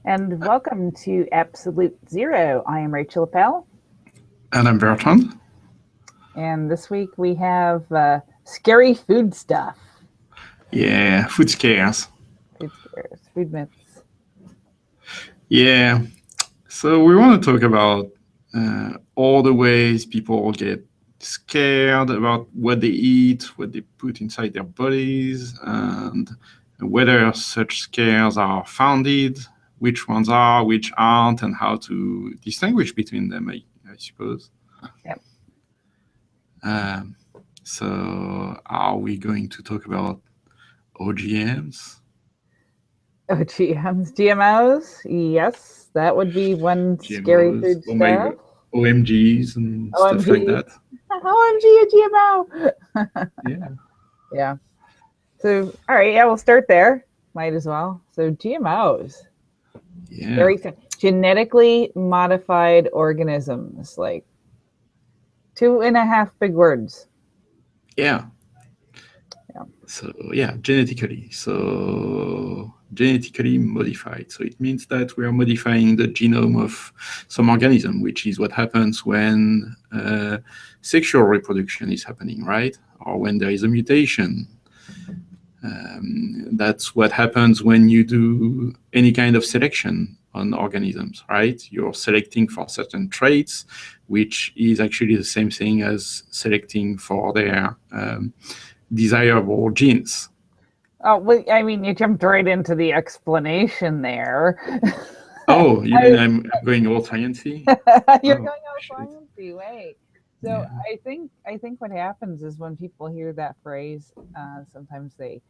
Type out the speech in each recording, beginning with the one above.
and welcome to Absolute Zero. I am Rachel Appel, And I'm Bertrand. and this week we have scary food stuff. Yeah, food scares. Food scares, food myths. Yeah, so we want to talk about all the ways people get scared about what they eat, what they put inside their bodies, and whether such scares are founded, which ones are, which aren't, and how to distinguish between them, I suppose. Yep. Um, so, are we going to talk about OGMs? Oh, GMOs. Yes, that would be one scary GMOs, food oh my stuff. God, OMGs and stuff like OMG. that. OMG, a GMO. Yeah. Yeah. So, all right, yeah, we'll start there. Might as well. So, GMOs. Yeah. Very genetically modified organisms, like 2.5 big words. Yeah. Yeah. So yeah, genetically. So genetically modified. So it means that we are modifying the genome of some organism, which is what happens when sexual reproduction is happening, right? Or when there is a mutation. That's what happens when you do any kind of selection on organisms, right? You're selecting for certain traits, which is actually the same thing as selecting for their desirable genes. Oh, well, I mean, you jumped right into the explanation there. Oh, you mean I'm going all sciencey? You're Oh, going all shit. sciencey, wait. So Yeah. I think what happens is when people hear that phrase, sometimes they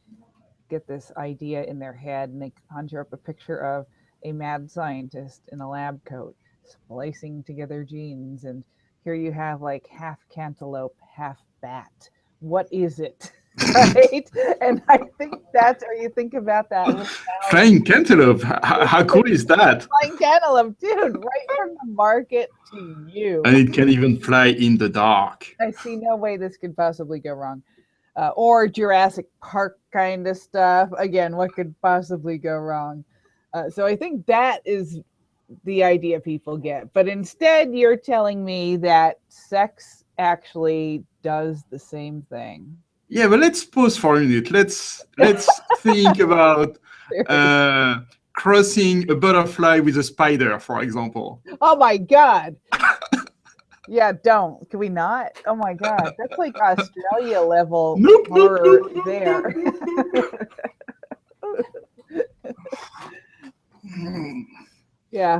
get this idea in their head and they conjure up a picture of a mad scientist in a lab coat splicing together genes, and here you have like half cantaloupe, half bat. What is it? Right? And I think that's, or you think about that little mouse Flying cantaloupe. How cool is that? flying cantaloupe, dude, right from the market to you. And it can even fly in the dark. I see no way this could possibly go wrong. Or Jurassic Park kind of stuff. Again, what could possibly go wrong? So I think that is the idea people get. But instead, you're telling me that sex actually does the same thing. Yeah, but let's pause for a minute. Let's think about crossing a butterfly with a spider, for example. Oh my God. Yeah, don't. Can we not? Oh my God. That's like Australia level Nope, nope, horror nope, nope, there. nope, nope, nope. Yeah.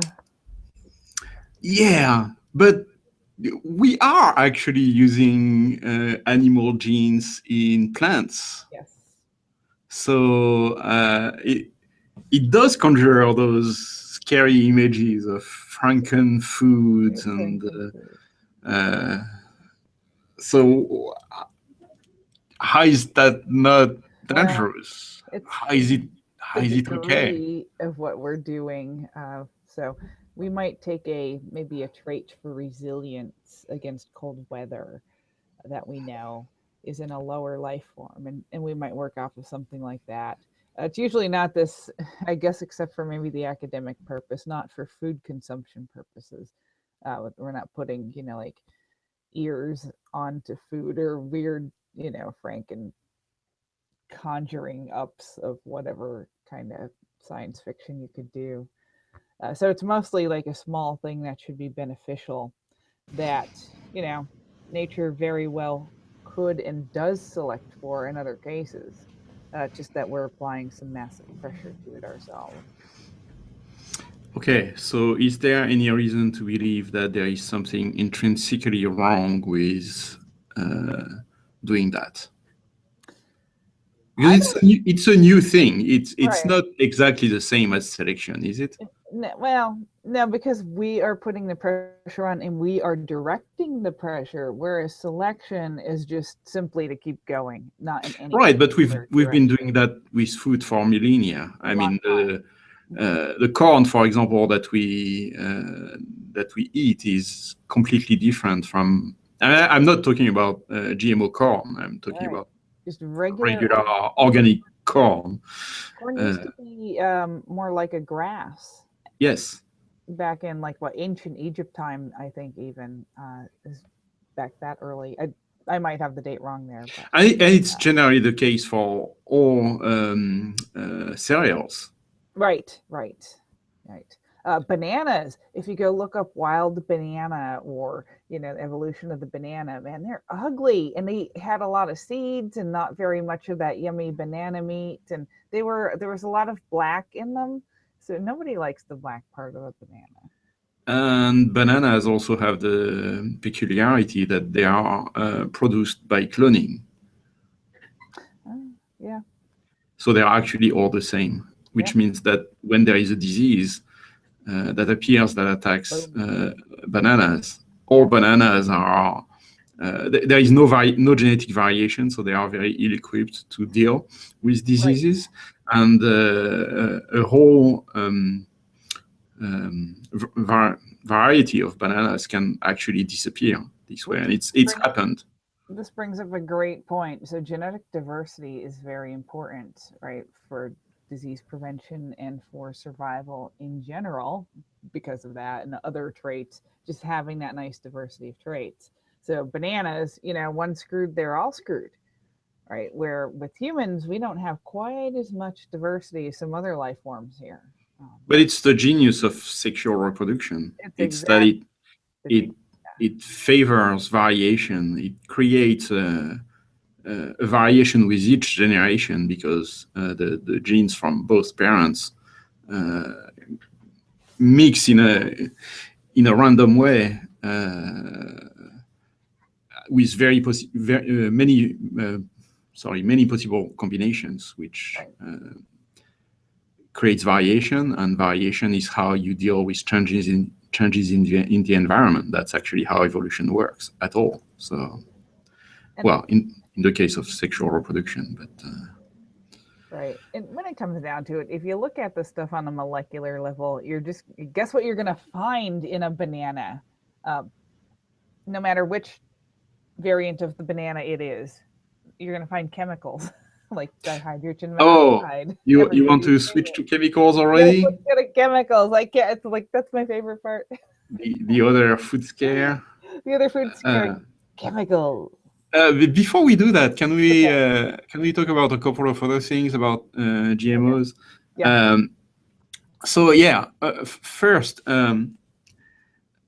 Yeah, but we are actually using animal genes in plants. Yes. So it does conjure those scary images of Franken foods and so how is that not dangerous? Well, How is it the okay? degree of what we're doing. So we might take maybe a trait for resilience against cold weather that we know is in a lower life form, and we might work off of something like that. It's usually not this, I guess, except for maybe the academic purpose, not for food consumption purposes. We're not putting, like ears onto food or weird, Franken conjuring ups of whatever kind of science fiction you could do. So it's mostly like a small thing that should be beneficial that, nature very well could and does select for in other cases. Just that we're applying some massive pressure to it ourselves. Okay, so is there any reason to believe that there is something intrinsically wrong with doing that? Because it's a new thing. It's Right. not exactly the same as selection, is it? Well, no, because we are putting the pressure on and we are directing the pressure, whereas selection is just simply to keep going, not in any Right, but particular we've been direction. doing that with food for millennia. I Long mean, time. the corn, for example, that we eat is completely different from. I'm not talking about GMO corn. I'm talking Right. about Just regular regular organic corn. corn used to be more like a grass. Yes. back in like what ancient Egypt time, I think even is back that early. I might have the date wrong there, but And it's generally the case for all cereals. right, right, right. Bananas. If you go look up wild banana or evolution of the banana, man, they're ugly, and they had a lot of seeds and not very much of that yummy banana meat, and there was a lot of black in them, so nobody likes the black part of a banana. And bananas also have the peculiarity that they are produced by cloning. Yeah. So they are actually all the same, which means that when there is a disease that appears that attacks bananas, all bananas are, there is no genetic variation, so they are very ill-equipped to deal with diseases. Right. And a whole variety of bananas can actually disappear this way, and it's happened. This brings up a great point. So genetic diversity is very important, right, for disease prevention and for survival in general because of that and the other traits, just having that nice diversity of traits. So bananas, one screwed, they're all screwed, right? Where with humans, we don't have quite as much diversity as some other life forms here. But it's the genius of sexual reproduction. It's exactly that it favors variation. It creates a variation with each generation because the genes from both parents mix in a random way with many possible combinations, which creates variation, and variation is how you deal with changes in the environment. That's actually how evolution works at all. So, well, in the case of sexual reproduction, but right. And when it comes down to it, if you look at the stuff on a molecular level, guess what you're going to find in a banana, no matter which variant of the banana it is, you're going to find chemicals. Like dihydrogen monoxide. Oh, you want to switch to chemicals already? Let's get to chemicals. It's like that's my favorite part. The other food scare. The other food scare. Chemicals. Before we do that, can we talk about a couple of other things about GMOs? Yeah. So yeah, first,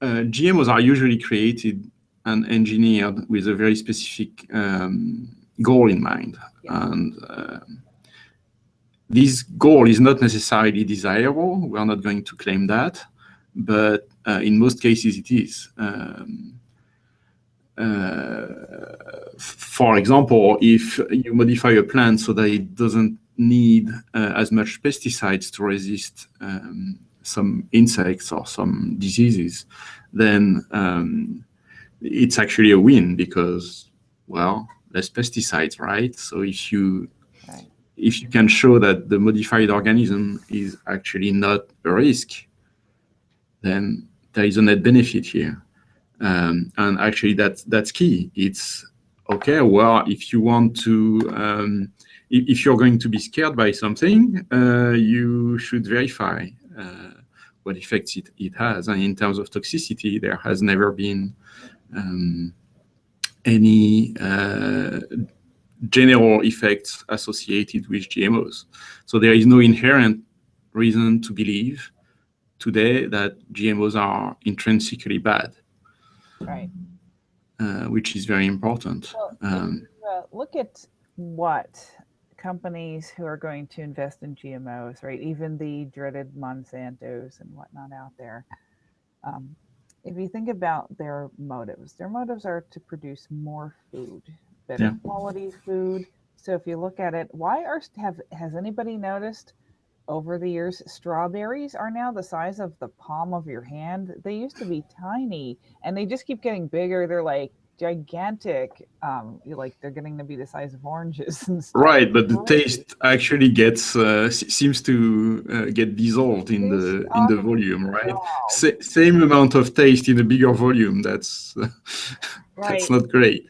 GMOs are usually created and engineered with a very specific goal in mind. And this goal is not necessarily desirable. We are not going to claim that, but in most cases it is. For example, if you modify a plant so that it doesn't need as much pesticides to resist some insects or some diseases, then it's actually a win because, well, less pesticides, right? So if you can show that the modified organism is actually not a risk, then there is a net benefit here. And actually that's key. It's okay, well, if you want to, if you're going to be scared by something, you should verify what effects it has. And in terms of toxicity, there has never been any general effects associated with GMOs. So there is no inherent reason to believe today that GMOs are intrinsically bad. Right. Which is very important. Well, look at what companies who are going to invest in GMOs, right? Even the dreaded Monsantos and whatnot out there. If you think about their motives are to produce more food, better quality food. So if you look at it, has anybody noticed over the years, strawberries are now the size of the palm of your hand? They used to be tiny, and they just keep getting bigger. They're like gigantic. They're getting to be the size of oranges and stuff. Right, but the taste actually seems to get dissolved in the volume, right? Same amount of taste in a bigger volume. That's that's not great.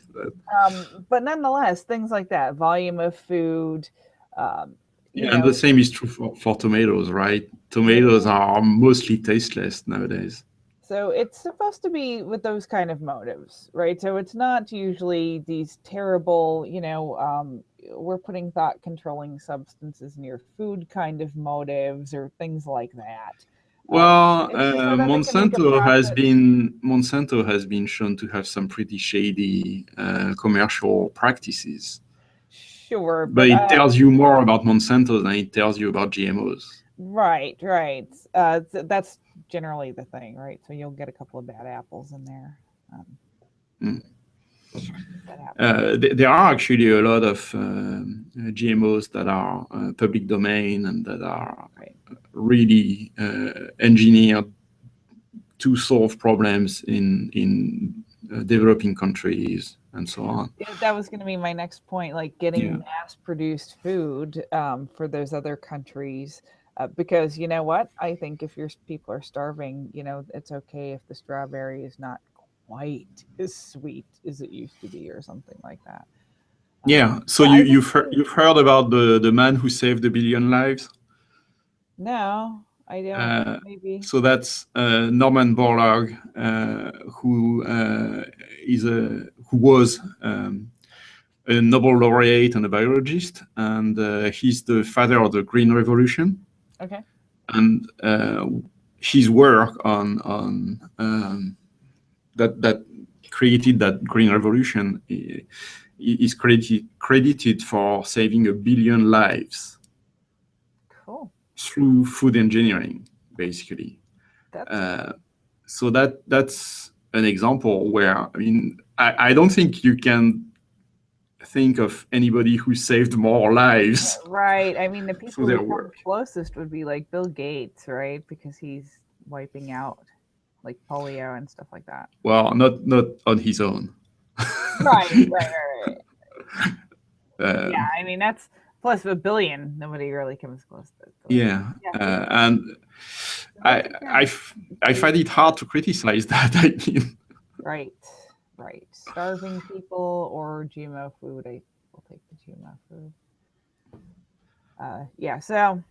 But nonetheless, things like that, volume of food. Yeah, and the same is true for tomatoes, right? Tomatoes are mostly tasteless nowadays. So it's supposed to be with those kind of motives, right? So it's not usually these terrible, we're putting thought controlling substances in your food kind of motives or things like that. Well, It's just so that they can make a profit. Monsanto has been shown to have some pretty shady commercial practices. Sure, But it tells you more about Monsanto than it tells you about GMOs. right. That's generally the thing, right? So you'll get a couple of bad apples in there. That happens. There are actually a lot of GMOs that are public domain and that are Right. really engineered to solve problems in developing countries and so on. Yeah, that was going to be my next point, like getting mass-produced food for those other countries. Because you know what? I think if your people are starving, it's okay if the strawberry is not quite as sweet as it used to be, or something like that. Yeah. So you've heard about the man who saved 1 billion lives? No, I don't. Maybe. So that's Norman Borlaug, who was a Nobel laureate and a biologist, and he's the father of the Green Revolution. Okay. And his work on that created that Green Revolution is credited for saving 1 billion lives. Cool. Through food engineering, basically. So that's an example where, I don't think you can think of anybody who saved more lives. Right. I mean, the people who come closest would be like Bill Gates, right? Because he's wiping out like polio and stuff like that. Well, not on his own. Right. Yeah, I mean, that's plus 1 billion. Nobody really comes close to it. Yeah. And I find it hard to criticize that. Right. Starving people or GMO food. I will take the GMO food. So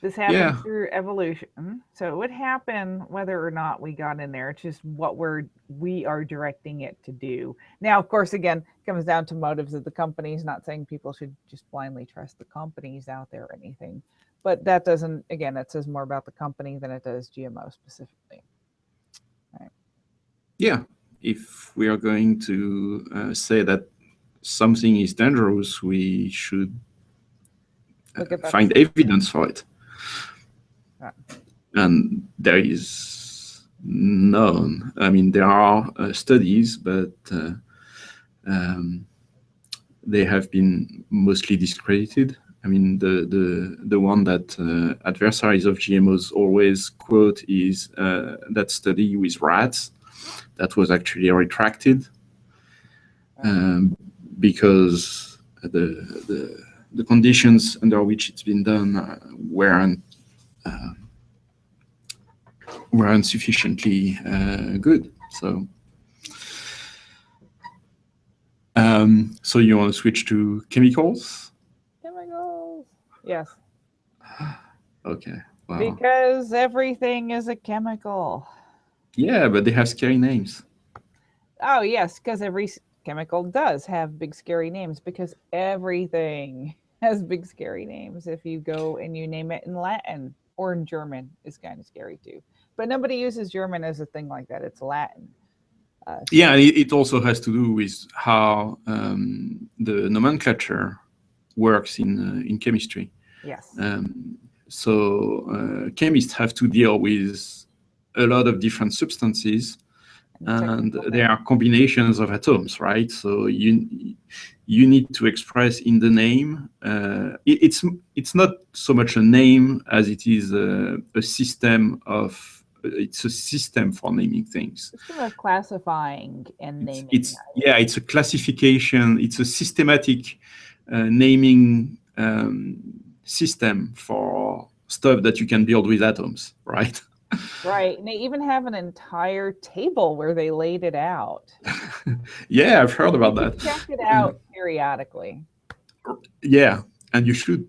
this happened through evolution. So it would happen whether or not we got in there. It's just what we are directing it to do. Now, of course, again, it comes down to motives of the companies. Not saying people should just blindly trust the companies out there or anything. But that doesn't, again, that says more about the company than it does GMO specifically. Right. Yeah. If we are going to say that something is dangerous, we should find evidence for it. Right. And there is none. I mean, there are studies, but they have been mostly discredited. I mean, the one that adversaries of GMOs always quote is that study with rats that was actually retracted because the conditions under which it's been done weren't sufficiently good. So you want to switch to chemicals? Chemicals. Yes. Okay. Wow. Because everything is a chemical. Yeah, but they have scary names. Oh, yes, because every chemical does have big scary names, because everything has big scary names. If you go and you name it in Latin or in German, it's kind of scary too. But nobody uses German as a thing like that. It's Latin. Yeah, and it also has to do with how the nomenclature works in chemistry. Yes. So chemists have to deal with a lot of different substances, and there are combinations of atoms, right? So you need to express in the name. It's not so much a name as it is a system of. It's a system for naming things. System of classifying and naming. It's a classification. It's a systematic naming system for stuff that you can build with atoms, right? Right, and they even have an entire table where they laid it out. Yeah, I've heard about that. Check it out periodically. Yeah, and you should.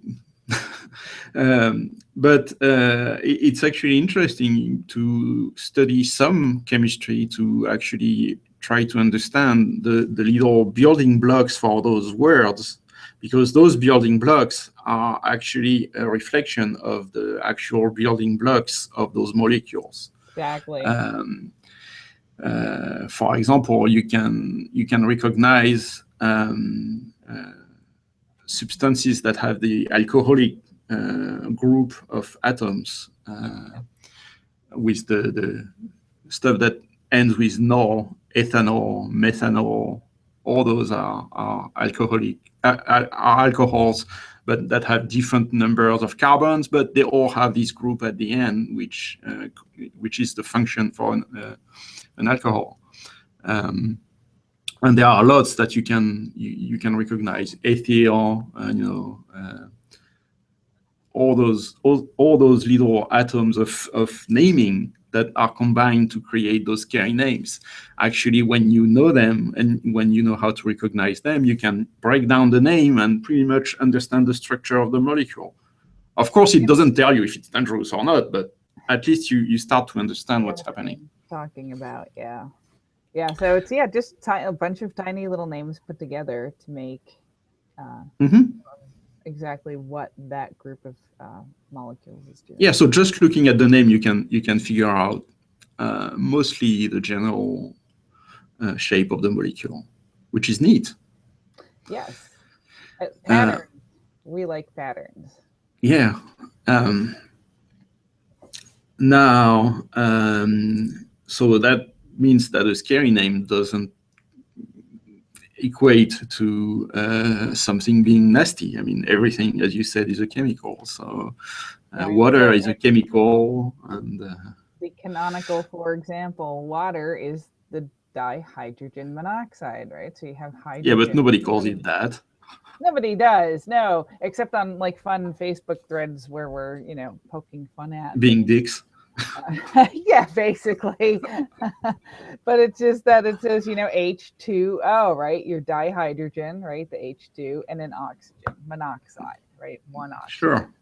But it's actually interesting to study some chemistry to actually try to understand the little building blocks for those words, because those building blocks are actually a reflection of the actual building blocks of those molecules. Exactly. For example, you can recognize substances that have the alcoholic group of atoms with the stuff that ends with nol, ethanol, methanol. All those are alcoholic are alcohols, but that have different numbers of carbons, but they all have this group at the end, which is the function for an alcohol. And there are lots that you can recognize: ethyl, all those little atoms of naming that are combined to create those scary names. Actually, when you know them and when you know how to recognize them, you can break down the name and pretty much understand the structure of the molecule. Of course, it doesn't tell you if it's dangerous or not, but at least you start to understand what's happening. Talking about, yeah. So it's just a bunch of tiny little names put together to make exactly what that group of molecules is doing. Yeah, so just looking at the name, you can figure out mostly the general shape of the molecule, which is neat. Yes, patterns. We like patterns. Yeah. Now, so that means that a scary name doesn't equate to something being nasty. I mean, everything, as you said, is a chemical. So water is a chemical, and the canonical, for example, water is the dihydrogen monoxide, right? So you have hydrogen. Yeah, but nobody calls it that. Nobody does, no, except on like fun Facebook threads where we're, poking fun at being dicks. Yeah, basically. But it's just that it says, H2O, right? Your dihydrogen, right? The H2, and then oxygen, monoxide, right? One oxygen. Sure.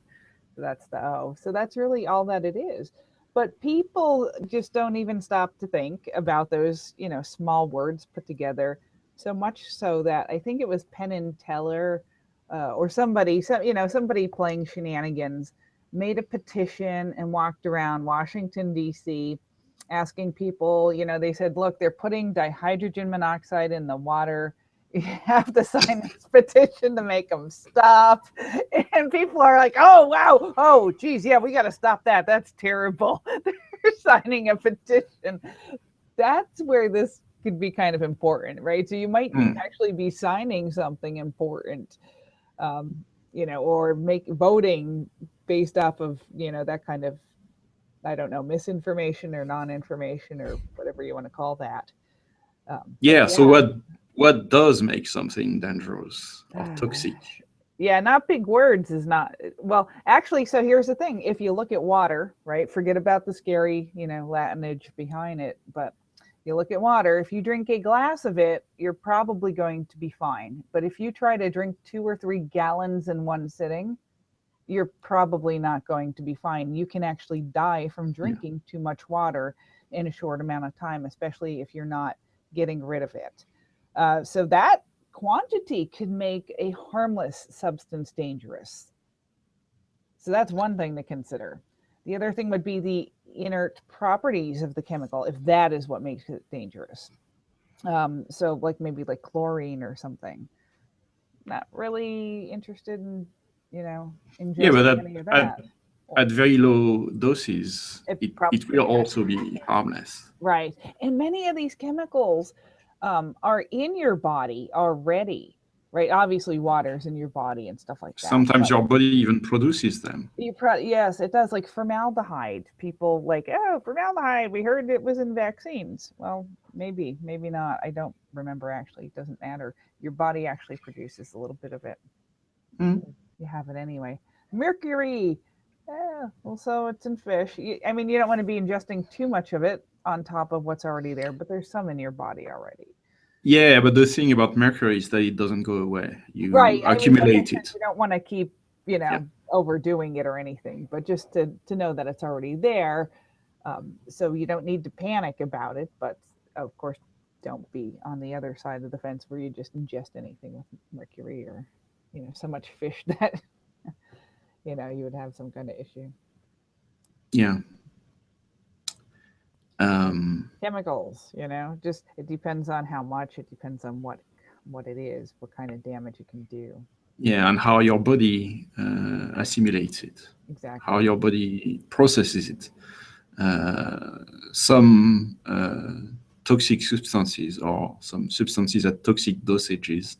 So that's the O. So that's really all that it is. But people just don't even stop to think about those, small words put together. So much so that I think it was Penn and Teller or somebody playing shenanigans, made a petition and walked around Washington, D.C., asking people, they said, look, they're putting dihydrogen monoxide in the water. You have to sign this petition to make them stop. And people are like, oh, wow. Oh, geez. Yeah, we got to stop that. That's terrible. They're signing a petition. That's where this could be kind of important, right? So you might actually be signing something important, or make voting based off of, that kind of, I don't know, misinformation or non-information or whatever you want to call that. So what does make something dangerous or toxic? Yeah, not big words is not, well, actually, so here's the thing. If you look at water, right, forget about the scary, Latinage behind it, but you look at water, if you drink a glass of it, you're probably going to be fine. But if you try to drink 2 or 3 gallons in one sitting, you're probably not going to be fine. You can actually die from drinking too much water in a short amount of time, especially if you're not getting rid of it. So that quantity could make a harmless substance dangerous. So that's one thing to consider. The other thing would be the inert properties of the chemical, if that is what makes it dangerous. So like maybe like chlorine or something. Not really interested in, ingesting any of that. At very low doses, it will also be harmless. Right. And many of these chemicals are in your body already, right? Obviously, water's in your body and stuff like that. Sometimes your body even produces them. Yes, it does. Like formaldehyde. People like, oh, formaldehyde. We heard it was in vaccines. Well, maybe not. I don't remember actually. It doesn't matter. Your body actually produces a little bit of it. You have it anyway. Mercury. Yeah, well, so it's in fish. I mean, you don't want to be ingesting too much of it on top of what's already there, but there's some in your body already. Yeah, but the thing about mercury is that it doesn't go away. You Right. I mean, like I accumulate said, it. you don't want to keep, Yeah. overdoing it or anything, but just to know that it's already there. So you don't need to panic about it, but of course, don't be on the other side of the fence where you just ingest anything with mercury or, so much fish that, you would have some kind of issue. Yeah. Um, Chemicals, just it depends on how much, it depends on what it is, what kind of damage it can do. yeah, and how your body assimilates it, how Exactly. your body processes it. Some toxic substances or some substances at toxic dosages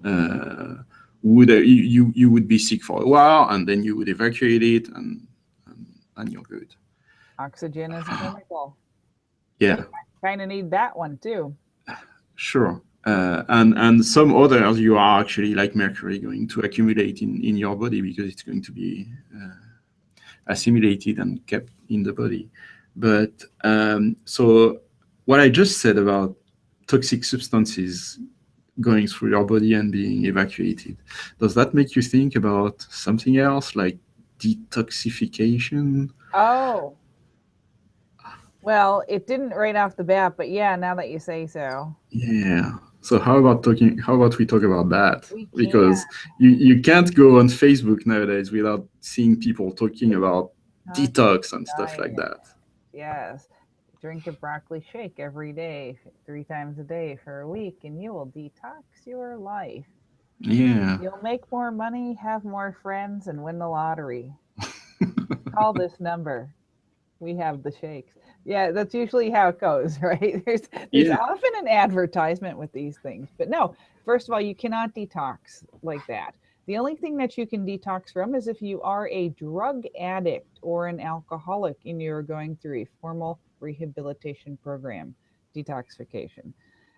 uh, would you would be sick for a while, and then you would evacuate it, and you're good. Oxygen is a chemical. You Yeah, kind of need that one too. sure. And some others you are actually like mercury going to accumulate in your body because it's going to be assimilated and kept in the body. But so what I just said about toxic substances going through your body and being evacuated, does that make you think about something else like detoxification? Oh, well, it didn't right off the bat, but yeah, now that you say so, Yeah. So how about we talk about that? we can. Because you can't go on Facebook nowadays without seeing people talking about detox and stuff like Diet. that. Yes. Drink a broccoli shake every day, 3 times a day for a week, and you will detox your life. Yeah. You'll make more money, have more friends, and win the lottery. Call this number. We have the shakes. Yeah, that's usually how it goes, right? There's Yeah. often an advertisement with these things. But no, first of all, you cannot detox like that. The only thing that you can detox from is if you are a drug addict or an alcoholic and you're going through a formal rehabilitation program, detoxification.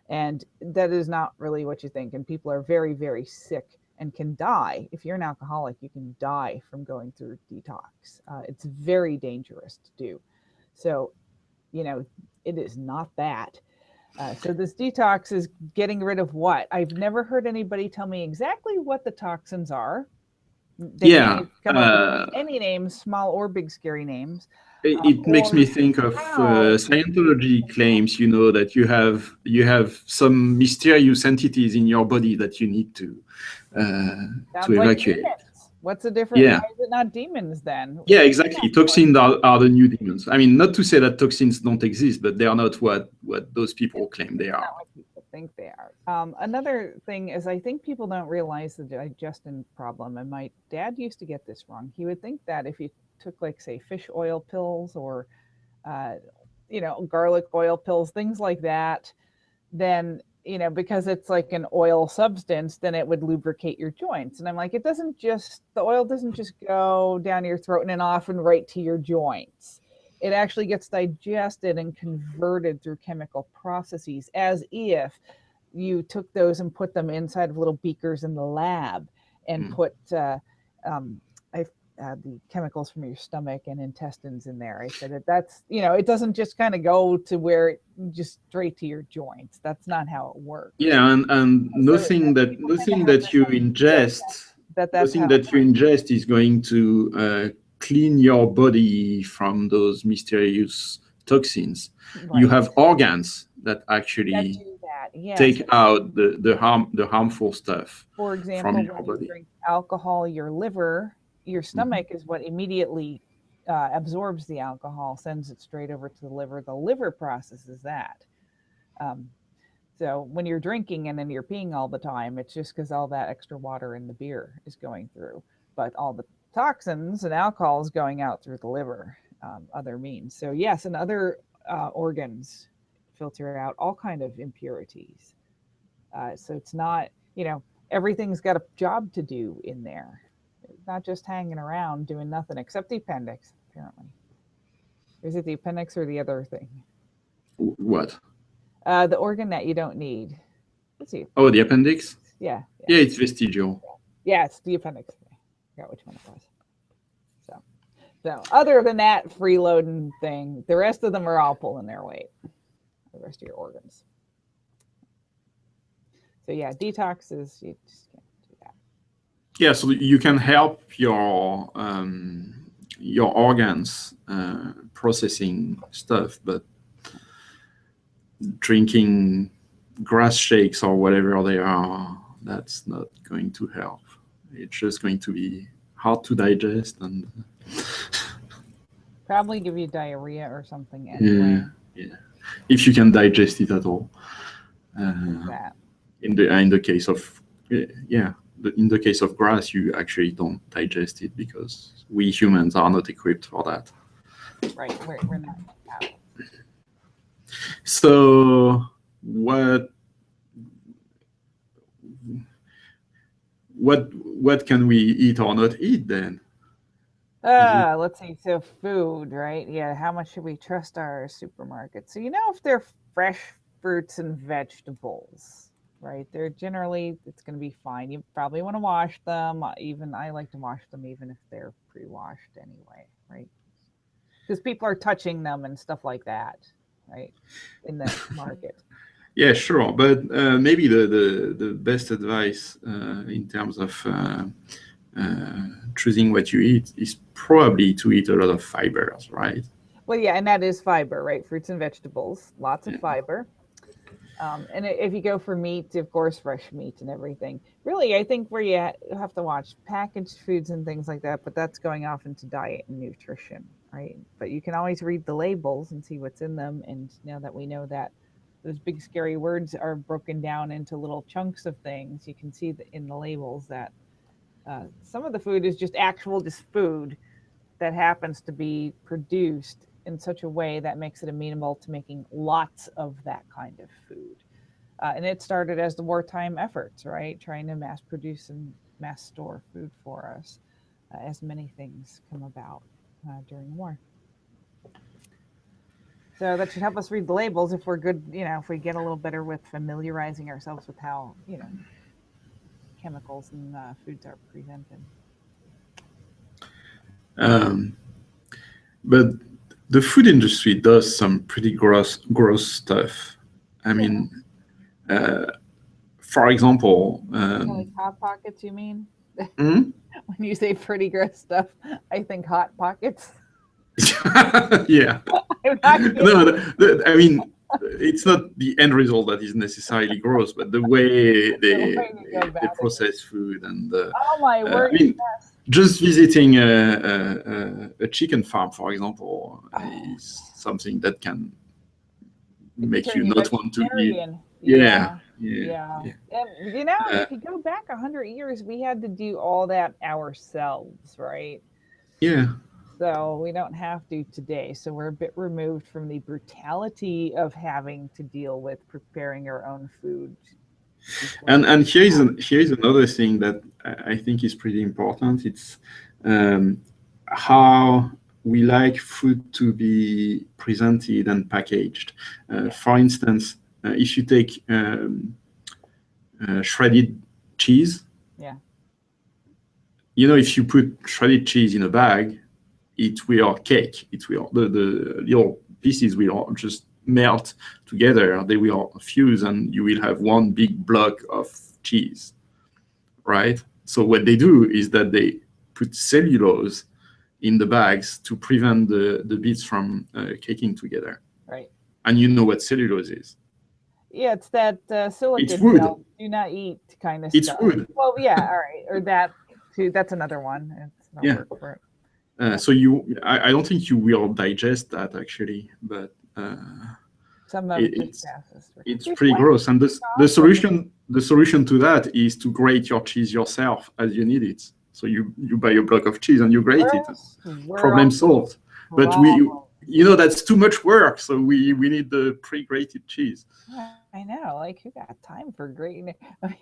And that is not really what you think. And people are very, very sick and can die. If you're an alcoholic, you can die from going through detox. It's very dangerous to do. So, you know, it is not that. So, this detox is getting rid of what? I've never heard anybody tell me exactly what the toxins are. They Yeah. may come up with any names, small or big, scary names, It makes me or think of how. Scientology claims, that you have some mysterious entities in your body that you need to Sounds like evacuate. demons. What's the difference? Why Yeah, is it not demons then? yeah, Demons exactly. are Toxins are the new demons. I mean, not to say that toxins don't exist, but they are not what those people claim they it's are. not what people think they are. Another thing is, I think people don't realize the digestion problem. And my dad used to get this wrong. He would think that if you took, like, say, fish oil pills or, uh, garlic oil pills, things like that, then, because it's like an oil substance, then it would lubricate your joints. And I'm like, the oil doesn't just go down your throat and then off and right to your joints. It actually gets digested and converted through chemical processes, as if you took those and put them inside of little beakers in the lab and put um, I, the chemicals from your stomach and intestines in there. I said that's, it doesn't just kind of go to where just straight to your joints. That's not how it works. Yeah, and So nothing that people kind of nothing have that you ingest, that's nothing how it that you ingest is going to clean your body from those mysterious toxins. works. You Right. have organs that That actually do that. Yes. take out the harmful stuff For from example, your when you body. drink alcohol, your Mhm. stomach is what immediately absorbs the alcohol, sends it straight over to the liver. The liver processes that. Um, so when you're drinking and then you're peeing all the time, it's just because all that extra water in the beer is going through, but all the toxins and alcohol is going out through the liver, other means. So yes, and other organs filter out all kind of impurities. So it's not, everything's got a job to do in there. It's not just hanging around doing nothing except the appendix, apparently. Is it the appendix or the other thing? What? The organ that you don't need. Let's see. Oh, the appendix? Yeah, yeah, Yeah, it's vestigial. yeah. It's the appendix. I forgot which one it was. So other than that freeloading thing, the rest of them are all pulling their weight. The rest of your organs. So yeah, detox is, you just can't do that. Yeah, so you can help your organs processing stuff, but drinking grass shakes or whatever they are, that's not going to help. It's just going to be hard to digest, and Probably give you diarrhea or something yeah, anyway. yeah, if you can digest it at all. That. In the case of yeah, in the case of grass, you actually don't digest it because we humans are not equipped for that. Right. We're not out. So what can we eat or not eat then? Is it Let's see. So food, right? Yeah. How much should we trust our supermarkets? So if they're fresh fruits and vegetables, right? They're generally it's going to be fine. You probably want to wash them. Even I like to wash them even if they're pre-washed anyway, right? Because people are touching them and stuff like that, right? In the market. Yeah, sure, but maybe the best advice in terms of choosing what you eat is probably to eat a lot of fibers, right? Well, yeah, and that is fiber, right? Fruits and vegetables, lots of Yeah. fiber. And if you go for meat, of course, fresh meat and everything. Really, I think where you have to watch packaged foods and things like that, but that's going off into diet and nutrition, right? But you can always read the labels and see what's in them. And now that we know that those big scary words are broken down into little chunks of things, you can see in the labels that some of the food is just food that happens to be produced in such a way that makes it amenable to making lots of that kind of food. And it started as the wartime efforts, right? Trying to mass produce and mass store food for us as many things come about during war. So that should help us read the labels if we're good, if we get a little better with familiarizing ourselves with how, chemicals and foods are presented. Um, but the food industry does some pretty gross stuff. I Yeah. mean, for example, Like Hot Pockets, you mean? hmm? When you say pretty gross stuff, I think Hot Pockets. Yeah. I'm not kidding. No, I mean, it's not the end result that is necessarily gross, but the way The way you go they about it. process food, and Oh my I word! mean, Yes. just visiting a chicken farm, for example, Oh, is something that can it can make turn you you not want to eat. vegetarian. Yeah, Yeah, yeah, yeah. yeah. And Uh, if you go back 100 years, we had to do all that ourselves, right? yeah. So we don't have to today. So we're a bit removed from the brutality of having to deal with preparing our own food before And we. here is another thing that I think is pretty important. It's um, how we like food to be presented and packaged. Yeah, For instance, if you take shredded cheese, yeah, if you put shredded cheese in a bag, it will cake. It will the little pieces will just melt together. They will fuse, and you will have one big block of cheese, right? So what they do is that they put cellulose in the bags to prevent the bits from caking together. right. And you know what cellulose is? Yeah, it's that It's silica wood. gel, do not eat kind of It's stuff. wood. Well, yeah, all right. Or that too. That's another one. It's not Yeah. work for it. So I don't think you will digest that actually, but Some of it just it's passes through. it's Dude, pretty what? gross. And the Awesome. solution to that is to grate your cheese yourself as you need it. So you buy a block of cheese and you grate it. We're Problem all solved. But wrong. that's too much work. So we need the pre-grated cheese. I know. Like, who got time for great?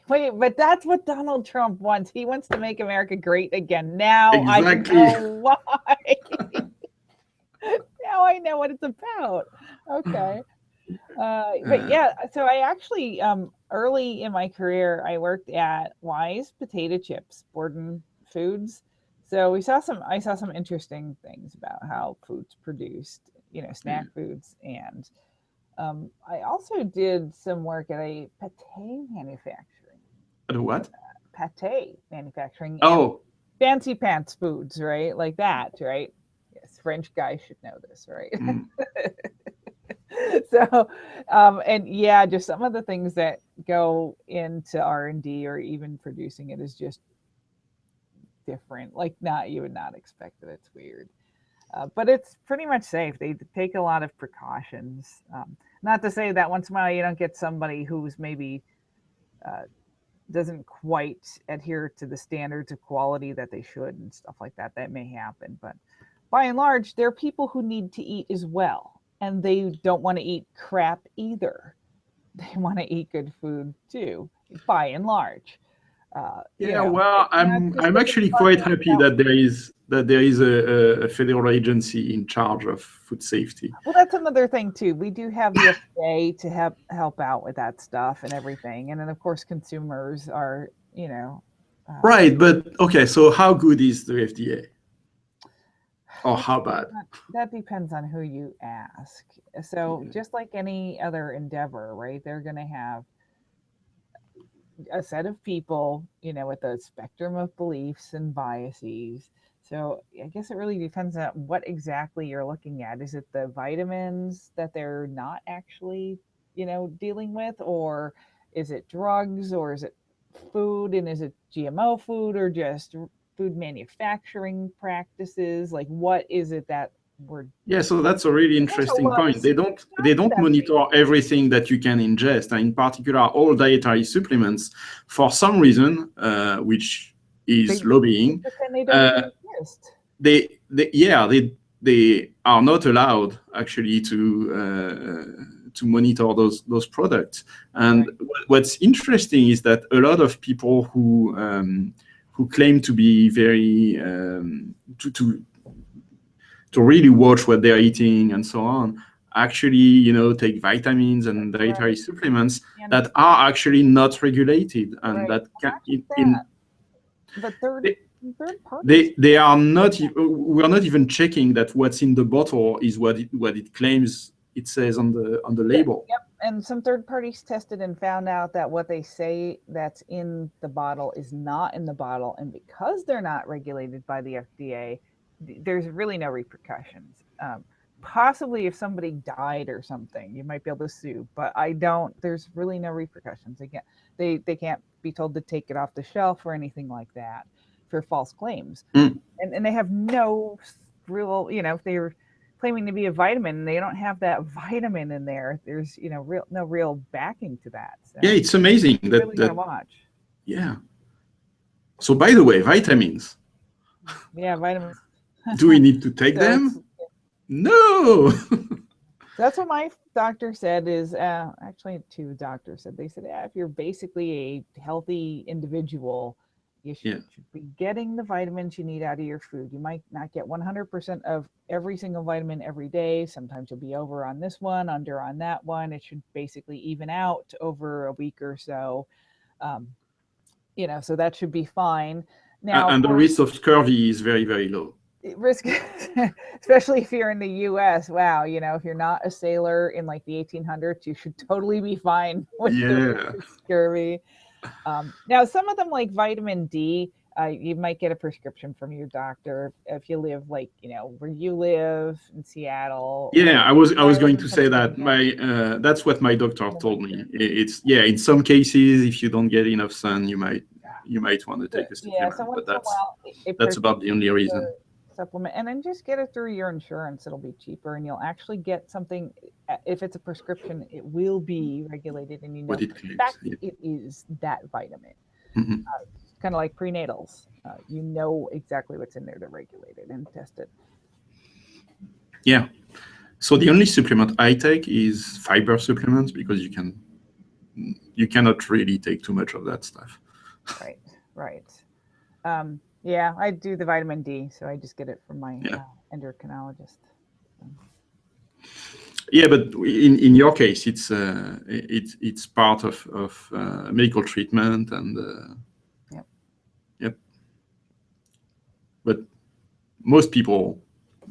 Wait, but that's what Donald Trump wants. He wants to make America great again. Now I Exactly. know why. Now I know what it's about. Okay. But Uh, yeah, so I actually early in my career I worked at Wise Potato Chips, Borden Foods. So I saw some interesting things about how food's produced, snack foods and I also did some work at a pate manufacturing, The what? pate manufacturing, and Oh, fancy pants foods, right? Like that, right? Yes, French guy should know this, right? mm, So, and yeah, just some of the things that go into R&D or even producing it is just different. Like not you would not expect it. It's weird. But it's pretty much safe. They take a lot of precautions. Not to say that once in a while you don't get somebody who's maybe uh, doesn't quite adhere to the standards of quality that they should and stuff like that. That may happen. But by and large, there are people who need to eat as well. And they don't want to eat crap either. They want to eat good food too, by and large. yeah. Well, Not just I'm the big actually quite buzzwords happy out. that there is a federal agency in charge of food safety. Well, that's another thing too. We do have the FDA to help out with that stuff and everything, and then of course consumers are, uh, Right, but okay. So how good is the FDA, or that how depends bad? that depends on who you ask. So just like any other endeavor, right? They're going to have a set of people, with a spectrum of beliefs and biases. So I guess it really depends on what exactly you're looking at. Is it the vitamins that they're not actually, dealing with, or is it drugs, or is it food, and is it GMO food, or just food manufacturing practices? Like, what is it that we're? Yeah, so that's a really There's a interesting lot of point. They don't testing. monitor everything that you can ingest, and in particular, all dietary supplements. For some reason, which They is lobbying, pretend they don't uh, even exist. they are not allowed actually to monitor those products. And Right. what's interesting is that a lot of people who claim to be very to really watch what they're eating and so on, actually, take vitamins and dietary Right. supplements And that are actually not regulated and right. that Well, can not just that, but third parties. they are not we are not even checking that what's in the bottle is what it claims it says on the label. Yep. And some third parties tested and found out that what they say that's in the bottle is not in the bottle. And because they're not regulated by the FDA, there's really no repercussions. Possibly if somebody died or something, you might be able to sue, but I don't, there's really no repercussions. Again, they can't be told to take it off the shelf or anything like that for false claims. Mm. And they have no real, if they're claiming to be a vitamin and they don't have that vitamin in there, there's no real backing to that. Yeah, So it's amazing you that really gotta watch. yeah. So by the way, vitamins, Yeah, vitamins. do we need to take So it's them? No. that's what my doctor said. Is actually two doctors said. They said, yeah, if you're basically a healthy individual, you Yeah. should be getting the vitamins you need out of your food. You might not get 100% of every single vitamin every day. Sometimes you'll be over on this one, under on that one. It should basically even out over a week or so. Um, so that should be fine. Now, of And the course, risk of scurvy is very, very low. risk, especially if you're in the US. Wow, if you're not a sailor in like the 1800s, you should totally be fine with the risk Yeah. of scurvy. Now, some of them, like vitamin D, you might get a prescription from your doctor if you live, like, where you live in Seattle, or Yeah, I was I live going in to say that Pennsylvania. that's what my doctor In the told me. winter. It's yeah, in some cases, if you don't get enough sun, you might want to take a Yeah, so supplement, but once in a while, a that's about the only reason. particular supplement, and then just get it through your insurance. It'll be cheaper, and you'll actually get something. If it's a prescription, it will be regulated, and What it for a claims. fact Yeah. it is that vitamin. Mhm. Kind of like prenatals. You know exactly what's in there to regulate it and test it. Yeah. So the only supplement I take is fiber supplements because you cannot really take too much of that stuff. Right, right. Yeah, I do the vitamin D, so I just get it from my Yeah. endocrinologist. Yeah, but in your case, it's part of medical treatment and Yep. yep. But most people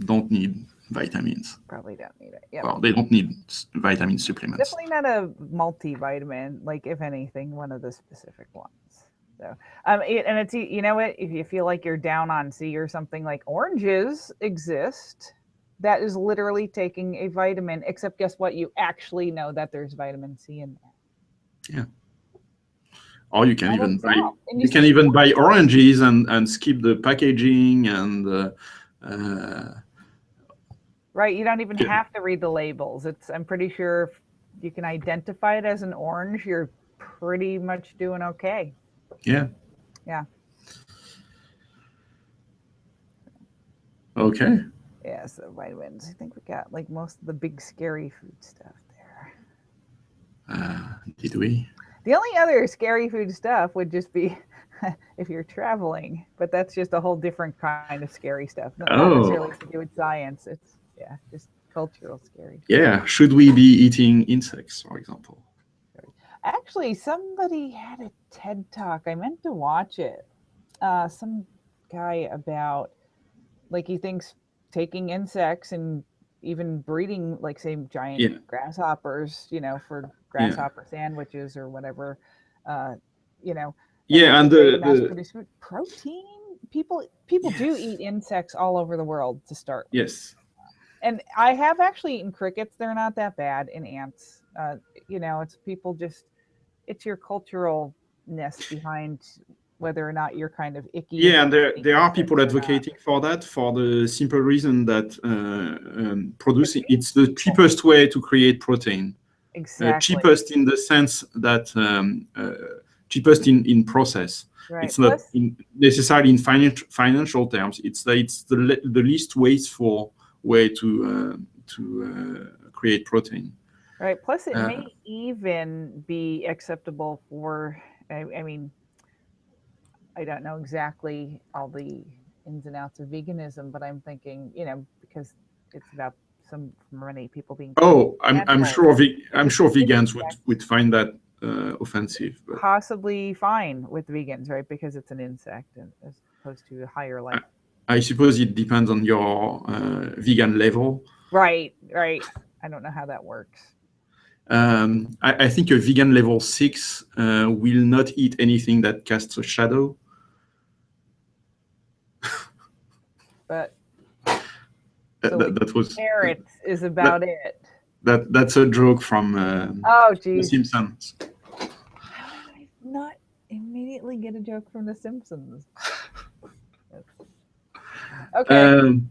don't need vitamins. Probably don't need it. Yeah. Well, they don't need vitamin supplements. Definitely not a multivitamin. Like, if anything, one of the specific ones. So, and it's, you know what? If you feel like you're down on C or something, like oranges exist. That is literally taking a vitamin. Except, guess what? You actually know that there's vitamin C in there. Yeah. Or you can even buy And you can even buy oranges and skip the packaging and right. You don't even have to read the labels. I'm pretty sure if you can identify it as an orange, you're pretty much doing okay. yeah. Yeah. Okay. Yeah, so vitamins. I think we got like most of the big scary food stuff there. Did we? The only other scary food stuff would just be if you're traveling, but that's just a whole different kind of scary stuff. Not necessarily to do with science. It's just cultural scary. Yeah. Should we be eating insects, for example? Actually, somebody had a TED Talk. I meant to watch it. Some guy about, like, he thinks taking insects and even breeding, like, say, giant grasshoppers, for grasshopper sandwiches or whatever, Yeah, and the mass produce food. Protein. People do eat insects all over the world to start with. Yes. And I have actually eaten crickets. They're not that bad. And ants. It's people just, it's your culturalness behind whether or not you're kind of icky. Yeah, and there are people advocating for that for the simple reason that producing it's the cheapest way to create protein. Exactly. Cheapest in the sense that cheapest in process. Right. It's not necessarily in financial terms. It's the least wasteful way to create protein. Right. Plus, it may even be acceptable for. I mean, I don't know exactly all the ins and outs of veganism, but I'm thinking, because it's about so many people being. Oh, I'm sure vegans would find that offensive. But possibly fine with vegans, right? Because it's an insect as opposed to a higher life. I suppose it depends on your vegan level. Right. I don't know how that works. I think a vegan level 6 will not eat anything that casts a shadow. But that was carrots is about it. That's a joke from The Simpsons. How did I not immediately get a joke from The Simpsons? Okay. All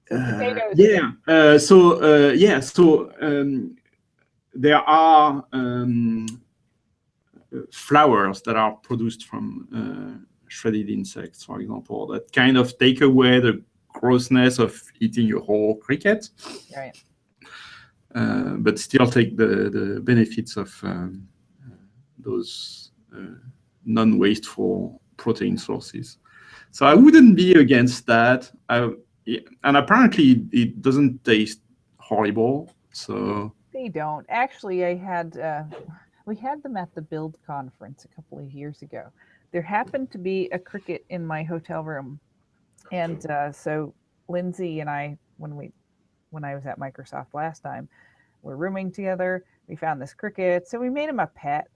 right. So there are flowers that are produced from shredded insects, for example, that kind of take away the grossness of eating a whole cricket, right? But still take the benefits of those non-wasteful protein sources. So I wouldn't be against that. And apparently it doesn't taste horrible. So they don't. Actually, we had them at the Build conference a couple of years ago. There happened to be a cricket in my hotel room, and so Lindsay and I, when I was at Microsoft last time, we're rooming together. We found this cricket, so we made him a pet,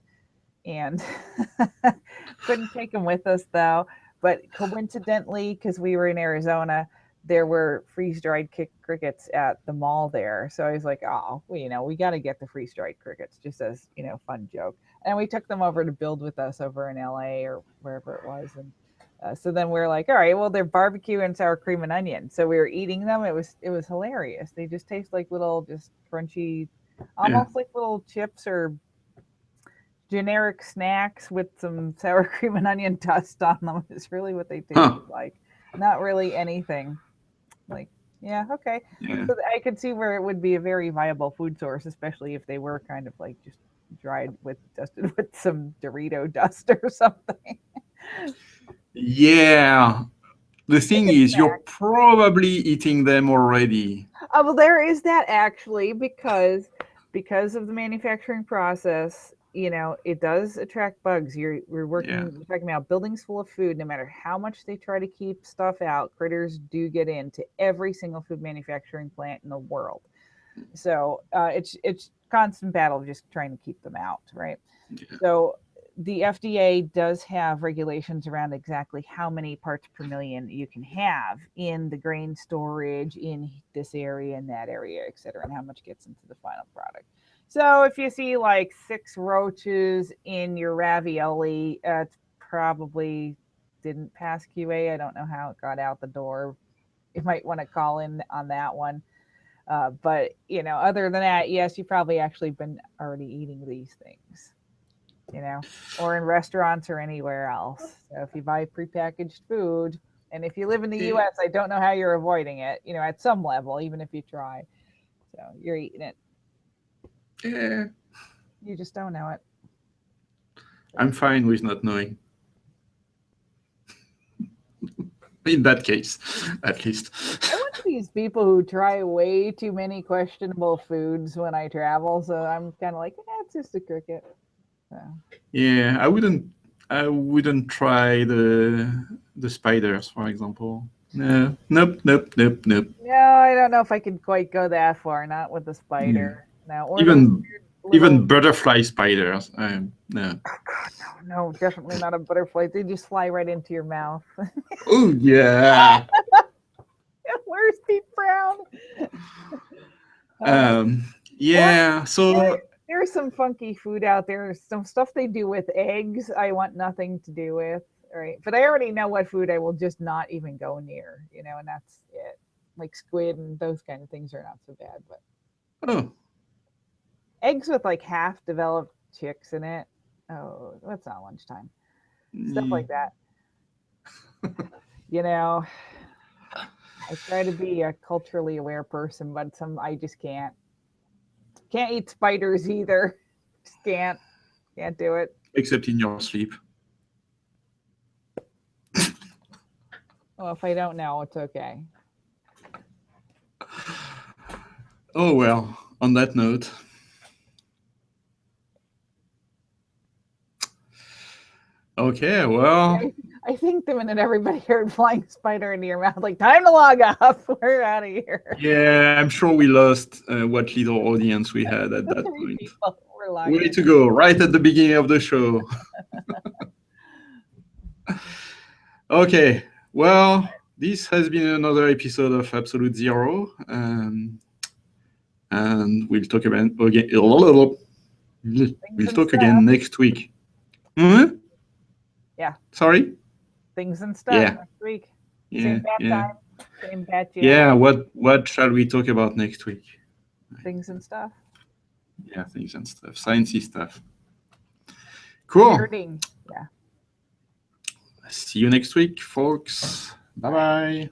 and couldn't take him with us though. But coincidentally, because we were in Arizona, there were freeze-dried crickets at the mall there. So I was like, oh, well, we got to get the freeze-dried crickets, just as, fun joke. And we took them over to Build with us over in LA or wherever it was. And so then we're like, all right, well, they're barbecue and sour cream and onion. So we were eating them. It was hilarious. They just taste like little, just crunchy, almost like little chips or generic snacks with some sour cream and onion dust on them. Is really what they taste like. Not really anything. Like, yeah, okay. Yeah. So I could see where it would be a very viable food source, especially if they were kind of like just dusted with some Dorito dust or something. Yeah. The thing is, you're probably eating them already. Well, there is that actually, because of the manufacturing process, it does attract bugs. We're Yeah. talking about buildings full of food. No matter how much they try to keep stuff out, critters do get into every single food manufacturing plant in the world. So it's constant battle just trying to keep them out, right? Yeah. So the FDA does have regulations around exactly how many parts per million you can have in the grain storage in this area and that area, et cetera, and how much gets into the final product. So if you see like 6 roaches in your ravioli, it probably didn't pass QA. I don't know how it got out the door. You might want to call in on that one. But other than that, yes, you've probably actually been already eating these things, or in restaurants or anywhere else. So if you buy prepackaged food, and if you live in the Yeah. U.S., I don't know how you're avoiding it, at some level, even if you try. So you're eating it. Yeah. You just don't know it. I'm fine with not knowing. In that case, at least. I'm one of these people who try way too many questionable foods when I travel, so I'm kind of like, it's just a cricket. So. Yeah, I wouldn't try the spiders, for example. No, nope. No, I don't know if I could quite go that far. Not with the spider. Yeah. No, or those weird little... Even butterfly spiders. No. Oh God, no, definitely not a butterfly. They just fly right into your mouth. Oh yeah. Where's Pete Brown? Yeah. So there's some funky food out there. There's some stuff they do with eggs. I want nothing to do with. Right, but I already know what food I will just not even go near. And that's it. Like squid and those kind of things are not so bad, but eggs with like half developed chicks in it. Oh, that's not lunchtime. Stuff like that. I try to be a culturally aware person, but I just can't. Can't eat spiders either. Just can't do it. Except in your sleep. Well, if I don't know, it's okay. Oh well, on that note. Okay, well. I think the minute everybody heard flying spider into your mouth, like, time to log off. We're out of here. Yeah, I'm sure we lost what little audience we had at that point. Way to go, right at the beginning of the show. Okay, well, this has been another episode of Absolute Zero. And we'll talk again. We'll talk again next week. Mm-hmm? Yeah. Sorry? Things and stuff next week. Yeah. Same bad time. Same bad channel. Yeah, what shall we talk about next week? Things and stuff. Yeah, things and stuff. Sciencey stuff. Cool. Nerding. Yeah. See you next week, folks. Bye-bye.